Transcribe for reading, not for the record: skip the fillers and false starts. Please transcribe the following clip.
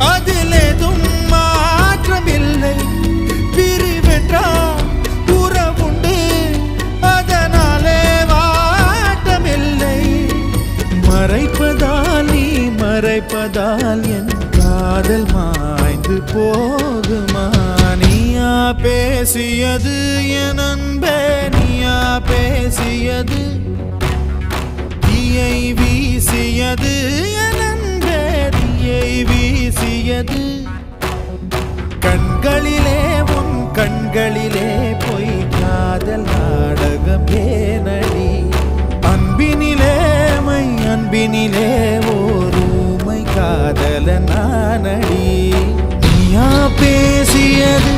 அதில் எதுவும் மாற்றமில்லை. பிரிவென்றால் உறவுண்டு, அதனாலே வாட்டமில்லை. மறைப்பதால் நீ மறைப்பதால் என் காதல் மாய்ந்து போகுமா? நீயா பேசியது என் அன்பே, நீயா பேசியது, தீயை வீசியது என் அன்பே, தீயை வீசியது. கண்களிலே உன் கண்களிலே பொய் காதல் நாடகம் ஏனடி? அன்பினிலே மை அன்பினிலே ஓருமை காதல நானடி. நீயா பேசியது